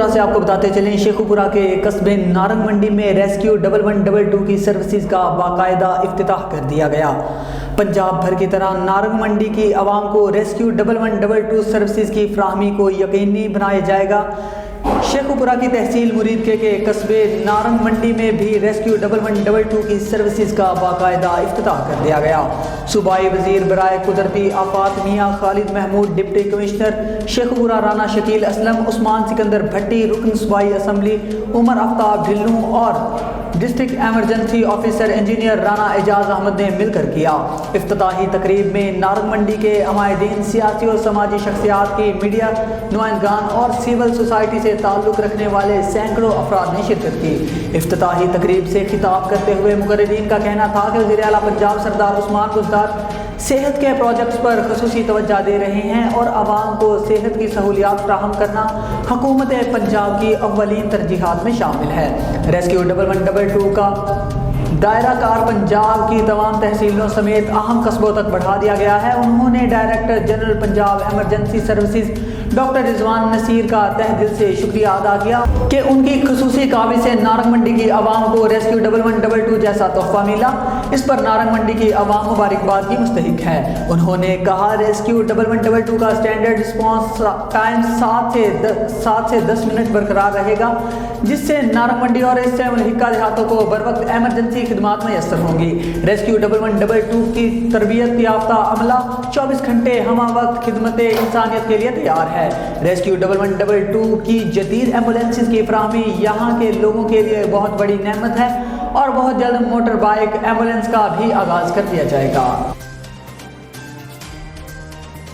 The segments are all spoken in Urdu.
اطلاع سے آپ کو بتاتے چلیں شیخوپورہ کے قصبے نارنگ منڈی میں ریسکیو 1112 کی سروسز کا باقاعدہ افتتاح کر دیا گیا۔ پنجاب بھر کی طرح نارنگ منڈی کی عوام کو ریسکیو 1112 سروسز کی فراہمی کو یقینی بنایا جائے گا۔ شیخوپورہ کی تحصیل مرید کے قصبے نارنگ منڈی میں بھی ریسکیو 1112 کی سروسز کا باقاعدہ افتتاح کر دیا گیا۔ صوبائی وزیر برائے قدرتی آفات میاں خالد محمود، ڈپٹی کمشنر شیخوپورہ رانا شکیل اسلم، عثمان سکندر بھٹی، رکن صوبائی اسمبلی عمر آفتاب ڈھلوں اور district emergency officer engineer Rana Ijaz Ahmed نے مل کر کیا۔ افتتاحی تقریب میں نارنگ منڈی کے عمائدین، سیاسی اور سماجی شخصیات کی میڈیا نمائندگان اور سول سوسائٹی سے تعلق رکھنے والے سینکڑوں افراد نے شرکت کی۔ افتتاحی تقریب سے خطاب کرتے ہوئے مقررین کا کہنا تھا کہ وزیر اعلیٰ پنجاب سردار عثمان بزدار صحت کے پروجیکٹس پر خصوصی توجہ دے رہے ہیں اور عوام کو صحت کی سہولیات فراہم کرنا حکومت پنجاب کی اولین ترجیحات میں شامل ہے۔ ریسکیو 1112 کا دائرہ کار پنجاب کی تمام تحصیلوں سمیت اہم قصبوں تک بڑھا دیا گیا ہے۔ انہوں نے director general Punjab emergency services doctor Rizwan Naseer کا تہ دل سے شکریہ ادا کیا کہ ان کی خصوصی کاوش سے نارنگ منڈی کی عوام کو ریسکیو 1112 جیسا تحفہ ملا۔ اس پر نارنگ منڈی کی عوام مبارکباد کی مستحق ہے۔ انہوں نے کہا ریسکیو 1112 کا اسٹینڈرڈ رسپانس ٹائم 7 سے 10 منٹ برقرار رہے گا، جس سے نارنگ منڈی اور اس سے ملحقہ دیہاتوں کو بروقت ایمرجنسی خدمات میسر ہوں گی۔ ریسکیو 1112 کی تربیت یافتہ عملہ 24 گھنٹے ہمہ وقت خدمت انسانیت کے لیے تیار ہے۔ ریسکیو 1112 کی جدید ایمبولینسز کی فراہمی یہاں کے لوگوں کے لیے بہت بڑی نعمت ہے اور بہت جلد موٹر بائک ایمبولینس کا بھی آغاز کر دیا جائے گا۔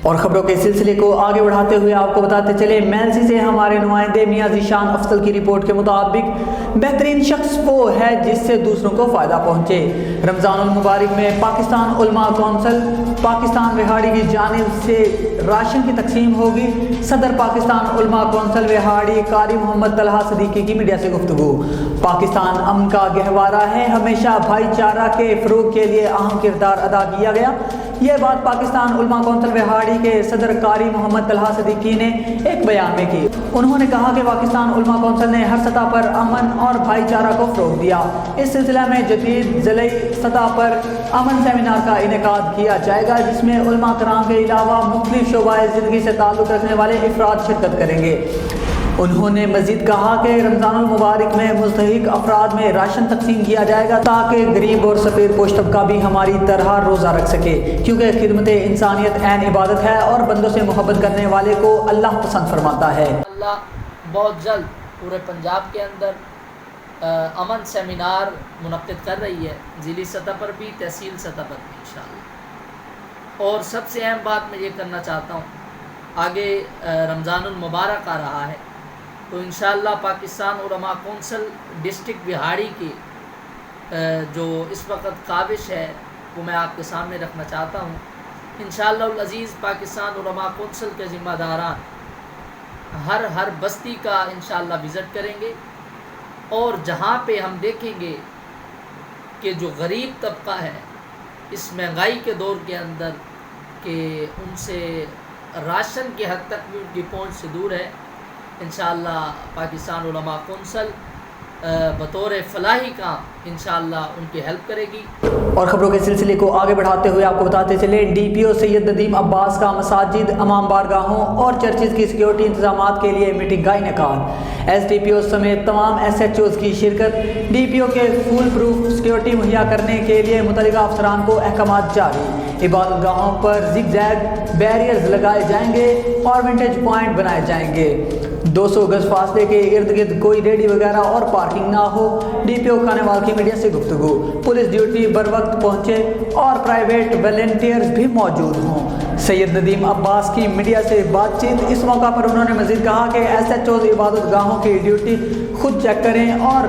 اور خبروں کے سلسلے کو آگے بڑھاتے ہوئے آپ کو بتاتے چلے میلسی سے ہمارے نمائندے میاں ذیشان افضل کی رپورٹ کے مطابق بہترین شخص وہ ہے جس سے دوسروں کو فائدہ پہنچے۔ رمضان المبارک میں پاکستان علماء کونسل پاکستان وہاڑی کی جانب سے راشن کی تقسیم ہوگی۔ صدر پاکستان علماء کونسل وہاڑی قاری محمد طلحہ صدیقی کی میڈیا سے گفتگو۔ پاکستان امن کا گہوارہ ہے، ہمیشہ بھائی چارہ کے فروغ کے لیے اہم کردار ادا کیا گیا۔ یہ بات پاکستان علماء کونسل وہاڑی کے صدر قاری محمد طلحہ صدیقی نے ایک بیان میں کی۔ انہوں نے کہا کہ پاکستان علماء کونسل نے ہر سطح پر امن اور بھائی چارہ کو فروغ دیا۔ اس سلسلہ میں جدید ضلعی سطح پر امن سیمینار کا انعقاد کیا جائے گا، جس میں علماء کرام کے علاوہ مختلف شعبۂ زندگی سے تعلق رکھنے والے افراد شرکت کریں گے۔ انہوں نے مزید کہا کہ رمضان المبارک میں مستحق افراد میں راشن تقسیم کیا جائے گا تاکہ غریب اور سفید پوش طبقہ بھی ہماری طرح روزہ رکھ سکے، کیونکہ خدمت انسانیت عین عبادت ہے اور بندوں سے محبت کرنے والے کو اللہ پسند فرماتا ہے۔ اللہ بہت جلد پورے پنجاب کے اندر امن سیمینار منعقد کر رہی ہے، ضلعی سطح پر بھی، تحصیل سطح پر بھی انشاءاللہ۔ اور سب سے اہم بات میں یہ کرنا چاہتا ہوں، آگے رمضان المبارک آ رہا ہے، تو انشاءاللہ پاکستان علماء کونسل ڈسٹرکٹ وہاڑی کی جو اس وقت کاوش ہے وہ میں آپ کے سامنے رکھنا چاہتا ہوں۔ انشاءاللہ العزیز پاکستان علماء کونسل کے ذمہ داران ہر بستی کا انشاءاللہ وزٹ کریں گے، اور جہاں پہ ہم دیکھیں گے کہ جو غریب طبقہ ہے اس مہنگائی کے دور کے اندر کہ ان سے راشن کی حد تک بھی ان کی پہنچ سے دور ہے، انشاءاللہ پاکستان علماء کونسل بطور فلاحی کام انشاءاللہ ان کی ہیلپ کرے گی۔ اور خبروں کے سلسلے کو آگے بڑھاتے ہوئے آپ کو بتاتے چلے ڈی پی او سید ندیم عباس کا مساجد، امام بارگاہوں اور چرچز کی سیکیورٹی انتظامات کے لیے میٹنگ کا انعقاد۔ ایس ڈی پی او سمیت تمام ایس ایچ اوز کی شرکت۔ ڈی پی او کے فول پروف سیکیورٹی مہیا کرنے کے لیے متعلقہ افسران کو احکامات جاری۔ عبادت گاہوں پر زگ زیگ بیریئرز لگائے جائیں گے اور ونٹیج پوائنٹ بنائے جائیں گے۔ 200 گز فاصلے کے ارد گرد کوئی ریڈی وغیرہ اور پارکنگ نہ ہو۔ ڈی پی او کھانیوال کی میڈیا سے گفتگو۔ پولیس ڈیوٹی بر وقت پہنچے اور پرائیویٹ والنٹیئرز بھی موجود ہوں۔ سید ندیم عباس کی میڈیا سے بات چیت۔ اس موقع پر انہوں نے مزید کہا کہ ایس ایچ اوز عبادت گاہوں کی ڈیوٹی خود چیک کریں اور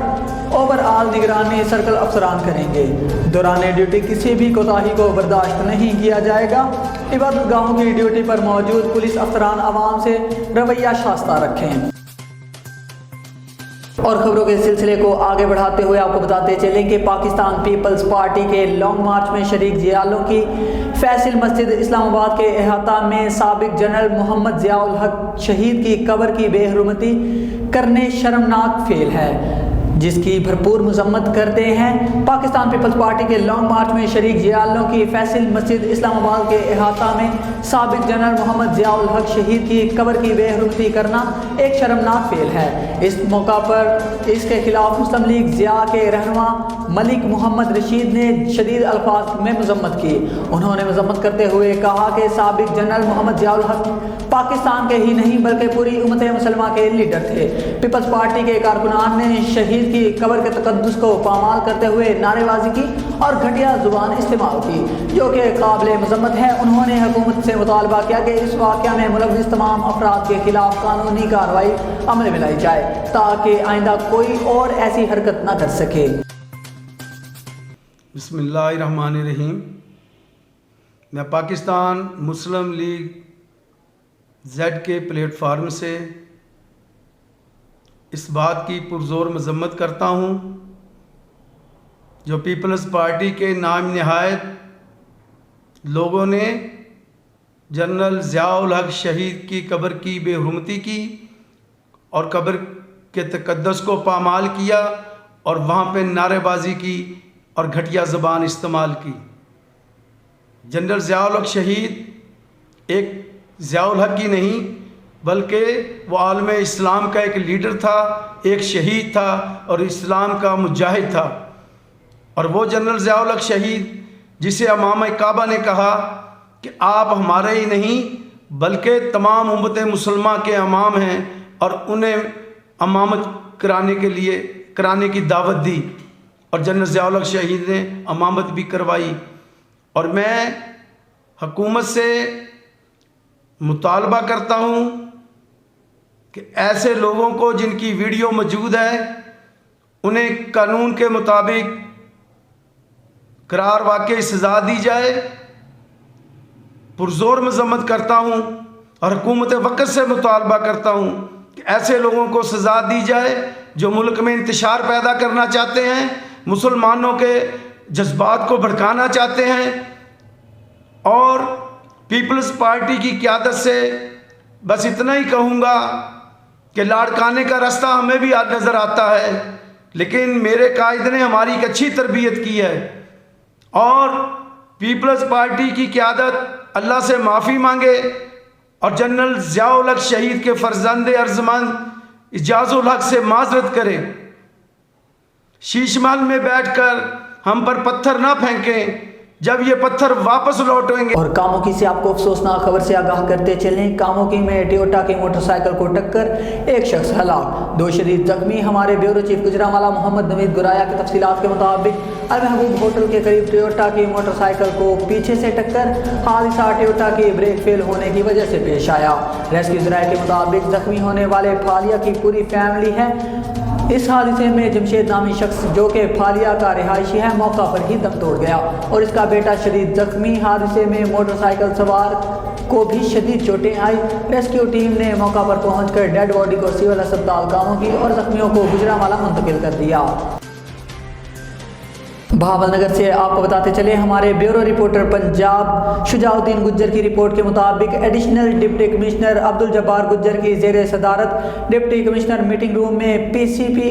اوور آل نگرانی سرکل افسران کریں گے۔ دوران ڈیوٹی کسی بھی کوتاہی کو برداشت نہیں کیا جائے گا۔ عبادت گاہوں کی ڈیوٹی پر موجود پولیس افسران عوام سے رویہ شائستہ رکھیں۔ اور خبروں کے سلسلے کو آگے بڑھاتے ہوئے آپ کو بتاتے چلیں کہ پاکستان پیپلز پارٹی کے لانگ مارچ میں شریک ضیالوں کی فیصل مسجد اسلام آباد کے احاطہ میں سابق جنرل محمد ضیاء الحق شہید کی قبر کی بے حرمتی کرنے شرمناک فعل ہے جس کی بھرپور مذمت کرتے ہیں۔ پاکستان پیپلز پارٹی کے لانگ مارچ میں شریک ضیاءاللوں کی فیصل مسجد اسلام آباد کے احاطہ میں سابق جنرل محمد ضیاء الحق شہید کی قبر کی بے حرمتی کرنا ایک شرمناک فعل ہے۔ اس موقع پر اس کے خلاف مسلم لیگ ضیاء کے رہنما ملک محمد رشید نے شدید الفاظ میں مذمت کی۔ انہوں نے مذمت کرتے ہوئے کہا کہ سابق جنرل محمد ضیاء الحق پاکستان کے ہی نہیں بلکہ پوری امت مسلمہ کے لیڈر تھے۔ پیپلز پارٹی کے کارکنان نے شہید کی قبر کے تقدس کو پامال کرتے ہوئے نعرے بازی کی اور گھٹیا زبان استعمال کی جو کہ قابل مذمت ہے۔ انہوں نے حکومت سے مطالبہ کیا کہ اس واقعہ میں ملوث تمام افراد کے خلاف قانونی کارروائی عمل میں لائی جائے تاکہ آئندہ کوئی اور ایسی حرکت نہ کر سکے۔ بسم اللہ الرحمن الرحیم۔ میں پاکستان مسلم لیگ زیڈ کے پلیٹ فارم سے اس بات کی پرزور مذمت کرتا ہوں جو پیپلز پارٹی کے نام نہایت لوگوں نے جنرل ضیاء الحق شہید کی قبر کی بے حرمتی کی اور قبر کے تقدس کو پامال کیا اور وہاں پہ نعرے بازی کی اور گھٹیا زبان استعمال کی۔ جنرل ضیاء الحق شہید ایک ضیاء الحق ہی نہیں بلکہ وہ عالم اسلام کا ایک لیڈر تھا، ایک شہید تھا اور اسلام کا مجاہد تھا۔ اور وہ جنرل ضیاء الحق شہید جسے امام کعبہ نے کہا کہ آپ ہمارے ہی نہیں بلکہ تمام امت مسلمہ کے امام ہیں اور انہیں امامت کرانے کی دعوت دی اور جنرل ضیاء الحق شہید نے امامت بھی کروائی۔ اور میں حکومت سے مطالبہ کرتا ہوں کہ ایسے لوگوں کو جن کی ویڈیو موجود ہے انہیں قانون کے مطابق قرار واقعی سزا دی جائے۔ پرزور مذمت کرتا ہوں اور حکومت وقت سے مطالبہ کرتا ہوں کہ ایسے لوگوں کو سزا دی جائے جو ملک میں انتشار پیدا کرنا چاہتے ہیں، مسلمانوں کے جذبات کو بھڑکانا چاہتے ہیں۔ اور پیپلز پارٹی کی قیادت سے بس اتنا ہی کہوں گا کہ لاڑکانے کا راستہ ہمیں بھی نظر آتا ہے لیکن میرے قائد نے ہماری ایک اچھی تربیت کی ہے اور پیپلز پارٹی کی قیادت اللہ سے معافی مانگے اور جنرل ضیاء الحق شہید کے فرزند ارجمند اعجاز الحق سے معذرت کرے۔ شیش محل میں بیٹھ کر ہم پر پتھر نہ پھینکیں جب یہ پتھر واپس لوٹیں گے۔ اور کاموکی سے آپ کو افسوسناک خبر سے آگاہ کرتے چلیں۔ کاموکی میں ٹویوٹا کی موٹر سائیکل کو ٹکر، ایک شخص ہلاک، 2 شدید زخمی۔ ہمارے بیورو چیف گجرانوالہ محمد نوید گرایا کی تفصیلات کے مطابق المحبوب ہوٹل کے قریب ٹویوٹا کی موٹر سائیکل کو پیچھے سے ٹکر، حادثہ ٹویوٹا کی بریک فیل ہونے کی وجہ سے پیش آیا۔ ریسکیو ذرائع کے مطابق زخمی ہونے والے پھالیا کی پوری فیملی ہے۔ اس حادثے میں جمشید نامی شخص جو کہ پھالیا کا رہائشی ہے موقع پر ہی دم توڑ گیا اور اس کا بیٹا شدید زخمی۔ حادثے میں موٹر سائیکل سوار کو بھی شدید چوٹیں آئی۔ ریسکیو ٹیم نے موقع پر پہنچ کر ڈیڈ باڈی کو سول اسپتال کاموکی اور زخمیوں کو گجرانوالہ منتقل کر دیا۔ بہاول نگر سے آپ کو بتاتے چلے ہمارے بیورو رپورٹر پنجاب شجاع الدین گجر کی رپورٹ کے مطابق ایڈیشنل ڈپٹی کمشنر عبدالجبار گجر کی زیر صدارت ڈپٹی کمشنر میٹنگ روم میں پی سی پی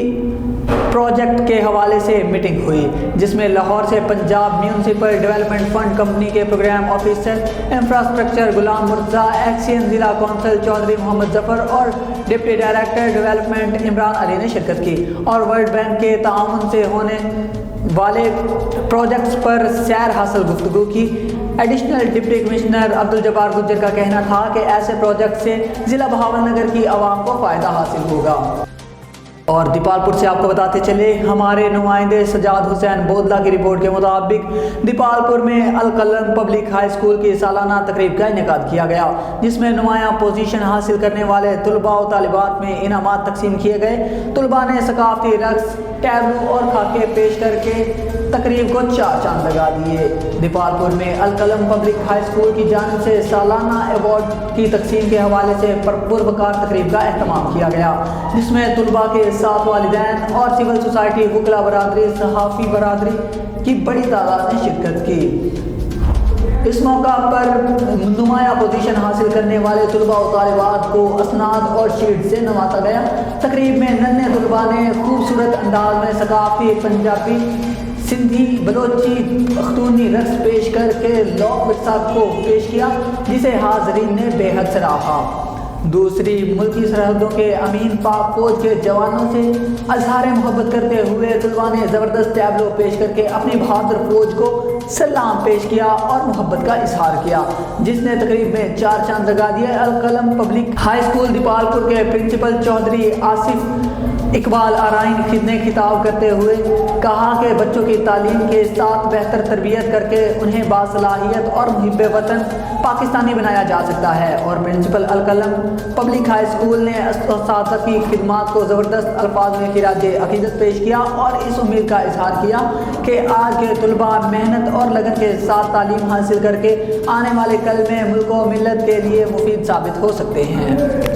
پروجیکٹ کے حوالے سے میٹنگ ہوئی جس میں لاہور سے Punjab municipal development fund company کے programme officer infrastructure Ghulam Murtaza, XEN ضلع کونسل چودھری محمد ظفر اور ڈپٹی ڈائریکٹر ڈیولپمنٹ عمران علی نے شرکت کی اور ورلڈ بینک کے تعاون سے ہونے والے پروجیکٹس پر سیر حاصل گفتگو کی۔ ایڈیشنل ڈپٹی کمشنر عبدالجبار گجر کا کہنا تھا کہ ایسے پروجیکٹ سے ضلع بہاول نگر کی عوام کو فائدہ حاصل ہوگا۔ اور دیپال پور سے آپ کو بتاتے چلے ہمارے نمائندے سجاد حسین بودلا کی رپورٹ کے مطابق دیپال پور میں القلم پبلک ہائی اسکول کی سالانہ تقریب کا انعقاد کیا گیا جس میں نمایاں پوزیشن حاصل کرنے والے طلباء و طالبات میں انعامات تقسیم کیے گئے۔ طلباء نے ثقافتی رقص، ٹیبلو اور خاکے پیش کر کے تقریب کو چار چاند لگا دیے۔ دیپال پور میں القلم پبلک ہائی اسکول کی جانب سے سالانہ ایوارڈ کی تقسیم کے حوالے سے پروقار تقریب کا اہتمام کیا گیا جس میں طلباء کے ساتھ والدین اور سول سوسائٹی، وکلا برادری، صحافی برادری کی بڑی تعداد نے شرکت کی۔ اس موقع پر نمایاں پوزیشن پوزیشن حاصل کرنے والے طلباء و طالبات کو اسناد اور شیٹ سے نوازا گیا۔ تقریب میں ننھے طلباء نے خوبصورت انداز میں ثقافتی پنجابی، سندھی، بلوچی، پختونی رقص پیش کر کے لوک ورثہ کو پیش کیا، جسے حاضرین نے بے حد سراہا۔ دوسری ملکی سرحدوں کے امین پاک فوج کے جوانوں سے اظہار محبت کرتے ہوئے طلباء نے زبردست ٹیبلو پیش کر کے اپنی بہادر فوج کو سلام پیش کیا اور محبت کا اظہار کیا، جس نے تقریب میں چار چاند لگا دیے۔ القلم پبلک ہائی اسکول دیپال پور کے پرنسپل چودھری آصف اقبال آرائن خود نے خطاب کرتے ہوئے کہا کہ بچوں کی تعلیم کے ساتھ بہتر تربیت کر کے انہیں باصلاحیت اور محب وطن پاکستانی بنایا جا سکتا ہے، اور پرنسپل القلم پبلک ہائی اسکول نے اساتذہ کی خدمات کو زبردست الفاظ میں خراج عقیدت پیش کیا اور اس امید کا اظہار کیا کہ آج کے طلباء محنت اور لگن کے ساتھ تعلیم حاصل کر کے آنے والے کل میں ملک و ملت کے لیے مفید ثابت ہو سکتے ہیں۔